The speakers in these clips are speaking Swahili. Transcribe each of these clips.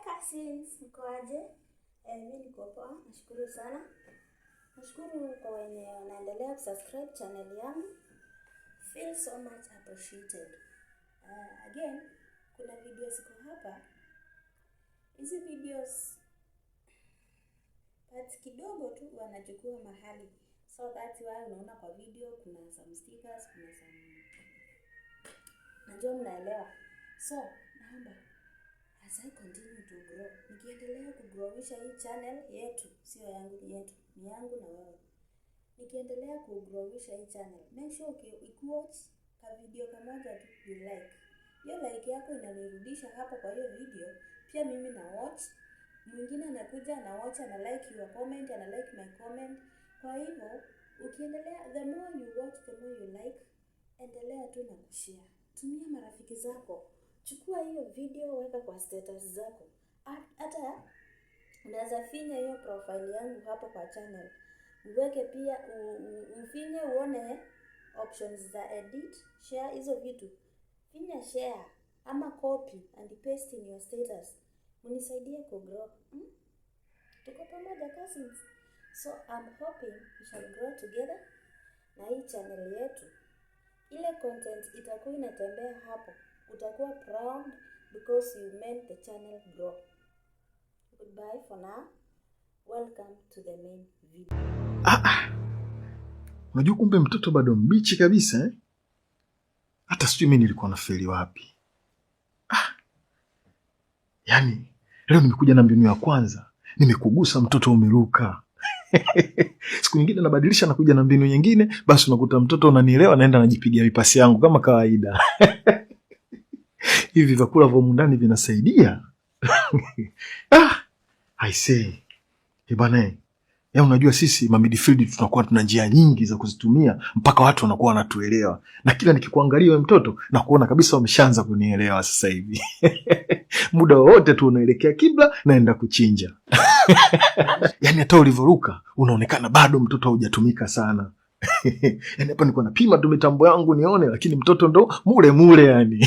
cousins, mkoaje? Mimi niko poa, nashukuru sana. Nashukuru kwa wenye wanaendelea kusubscribe channel yangu. Feel so much appreciated. Again, kuna videos ziko hapa. Hizi videos but kidogo tu wanachukua mahali. So that's why unaona kwa video kuna some stickers, kuna some najua mnaelewa. So, naomba as I continue to grow, nikiendelea kugrowisha hii channel yetu, sio yangu yetu, ni yangu na wewe. Nikiendelea kugrowisha hii channel, make sure ukiwatch ka video kamoja tu you like. Hiyo like yako inanirudisha hapo kwa hiyo video, pia mimi na watch. Mwingine anakuja na watch na like your comment, ana like my comment. Kwa hivyo, ukiendelea, the more you watch, the more you like, endelea tu na kushare. Tumia marafiki zako. Chukua hiyo video weka kwa status zako. Hata unaweza finya hiyo profile yangu hapo kwa channel. Uweke pia ufinye uone options za edit, share hizo vitu. Finya share ama copy and paste in your status. Unisaidie kugrow. Tuko pamoja cousins. So I'm hoping we shall grow together na hii channel yetu. Ile content itakuwa inatembea hapo. Utakuwa proud because you made the channel grow. Goodbye for now. Welcome to the main video. Unajua kumbe mtoto bado mbichi kabisa eh? Hata sijui mimi nilikuwa nafeli wapi. Yaani leo nimekuja na mbinu ya kwanza, nimekugusa mtoto umeruka. Siku nyingine nabadilisha na kuja na mbinu nyingine, basi unakuta mtoto unanielewa naenda najipigia mipasi yangu kama kawaida. Hivi vyakula vya ndani vinasaidia. I say. Bwana, ya unajua sisi ma midfield tunakuwa tuna njia nyingi za kuzitumia mpaka watu wanakuwa wanatuelewa. Na kila nikikuangalia wewe mtoto na kuona kabisa wameshaanza kunielewa sasa hivi. Muda wote tu unaelekea kibla naenda kuchinja. Yaani hata ulivoruka unaonekana bado mtoto haujatumika sana. Yaani hapa niko napima tu mitambo yangu nione, lakini mtoto ndo mule yani.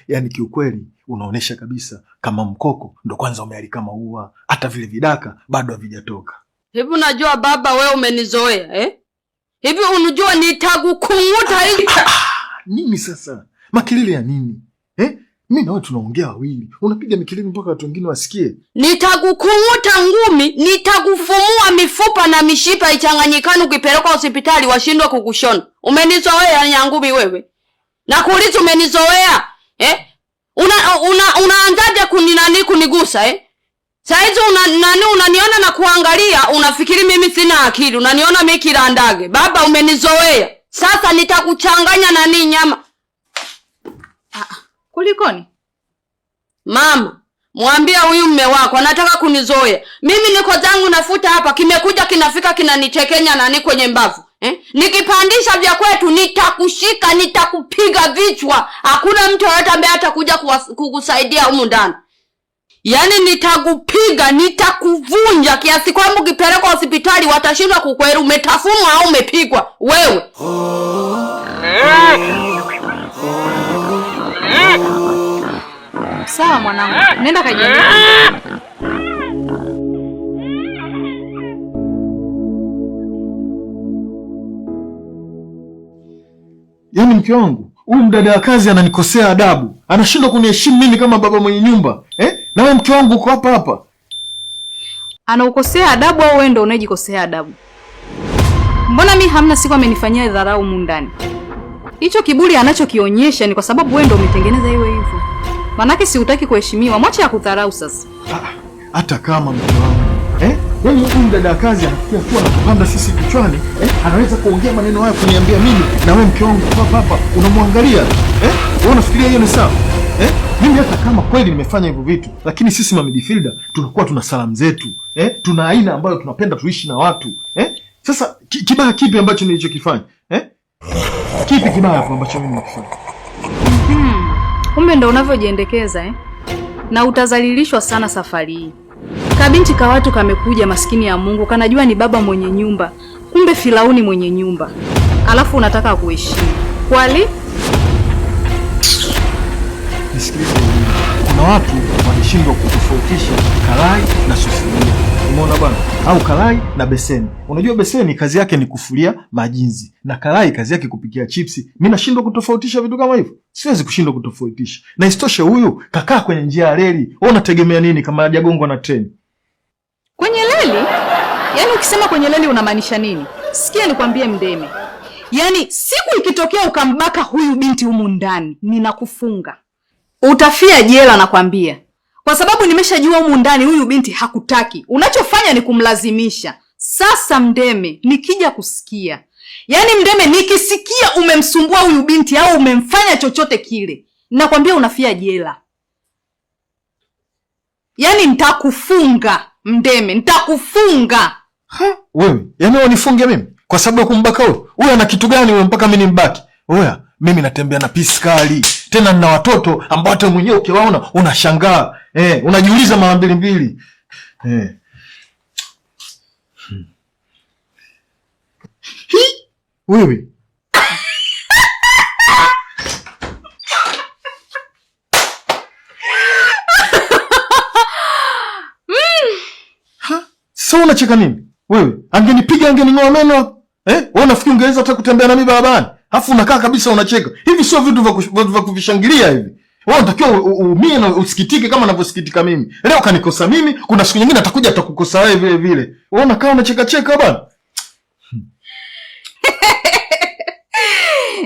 Yaani kiukweli unaonesha kabisa kama mkoko ndo kwanza umealika maua, hata vile vidaka bado havijatoka. Hivi unajua baba wewe umenizoea Hivi unajua nitakukunguta hivi. Nini sasa? Makelele ya nini? Mimi na wewe tunaongea wawili. Unapiga mikelele mpaka watu wengine wasikie. Nitakukunguta ngumi, nitakufumua mifupa na mishipa ichanganyikane ukipelekwa hospitali washindwe kukushona. Umenizoea nyangumi wewe. Na kuuliza umenizoea? Unaanzaje kunigusa Saizi unaniona na kuangalia unafikiri mimi sina akili. Unaniona mimi kirandage. Baba umenizoea. Sasa nitakuchanganya na nini nyama. Kulikoni? Mama, mwambie huyu mume wako anataka kunizoea. Mimi niko zangu nafuta hapa, kimekuja kinafika kinanichekenya nani kwenye mbavu. Nikipandisha vya kwetu nitakushika, nitakupiga vichwa. Hakuna mtu yote ambaye atakuja kukusaidia humu ndani. Yaani nitakupiga, nitakuvunja kiasi kwamba ukipelekwa hospitali watashindwa kukweli umetafunwa au umepigwa wewe. Sawa mwanangu, nenda kajiandae. Yaani mke wangu, huyu mdada wa kazi ananikosea adabu. Anashindwa kuniheshimu mimi kama baba mwenye nyumba. Na wewe mke wangu uko hapa. Anaukosea adabu au wewe ndio unajikosea adabu? Mbona mimi hamna siku amenifanyia dharau humu ndani? Hicho kiburi anachokionyesha ni kwa sababu wewe ndio umetengeneza iwe hivyo. Manake si hutaki kuheshimiwa, mwache ya kudharau sasa. Hata kama mke wangu. Yaani huyu mdada kazi anafikia kuwa na kupanda sisi kichwani, anaweza kuongea maneno haya kuniambia mimi na wewe mke wangu hapa unamwangalia. Wewe unafikiria hiyo ni sawa? Mimi hata kama kweli nimefanya hivyo vitu, lakini sisi ma midfielder tunakuwa tuna salamu zetu. Tuna aina ambayo tunapenda tuishi na watu. Sasa kibaya kipi ambacho nilichokifanya? Kipi kibaya hapo ambacho mimi nimekifanya? Kumbe ndo unavyojiendekeza na utazalilishwa sana safari hii. Kabinti ka watu kamekuja maskini ya Mungu, kanajua ni baba mwenye nyumba. Kumbe Firauni mwenye nyumba. Alafu unataka kuheshimu. Kwali? Nisikilize, kuna watu wanashindwa kutofautisha karai na sufuria. Umeona bwana? Au karai na beseni. Unajua beseni kazi yake ni kufulia majinzi na karai kazi yake kupikia chipsi. Mimi nashindwa kutofautisha vitu kama hivyo. Siwezi kushindwa kutofautisha. Na isitoshe huyu kakaa kwenye njia ya reli. Wewe unategemea nini kama hajagongwa na treni? Kwenye reli? Yaani ukisema kwenye reli unamaanisha nini? Sikia nikwambie Mdeme. Yaani siku ikitokea ukambaka huyu binti humu ndani, ninakufunga. Utafia jela nakwambia. Kwa sababu nimeshajua humu ndani huyu binti hakutaki. Unachofanya ni kumlazimisha. Sasa Mdeme, nikija kusikia. Yaani Mdeme, nikisikia umemsumbua huyu binti au umemfanya chochote kile, nakwambia unafia jela. Yaani nitakufunga Mdeme, nitakufunga. Wewe, yaani unifunge mimi? Kwa sababu ya kumbaka huyo? Huyo ana kitu gani wewe mpaka mimi nimbaki? Oya, mimi natembea na piskali. Tena nina watoto ambao hata mwenyewe ukiwaona unashangaa. Unajiuliza mara mbili. Wewe. Sasa unacheka nini? Wewe, angenipiga angening'oa meno. Wewe unafikiri ungeweza hata kutembea na mimi barabarani? Alafu unakaa kabisa unacheka. Hivi sio vitu vya kuvishangilia hivi. Wewe unatakiwa uumie na usikitike kama ninavyosikitika mimi. Leo kanikosa mimi, kuna siku nyingine atakuja atakukosa wewe vile vile. Wewe unakaa unacheka bwana.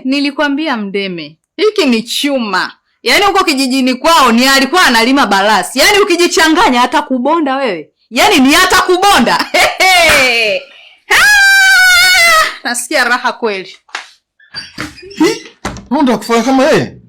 Nilikwambia Mdeme, hiki ni chuma. Yaani huko kijijini kwao ni alikuwa analima balasi. Yaani ukijichanganya hata kubonda wewe. Yaani ni hata kubonda. Nasikia raha kweli. Unataka kufanya kama yeye?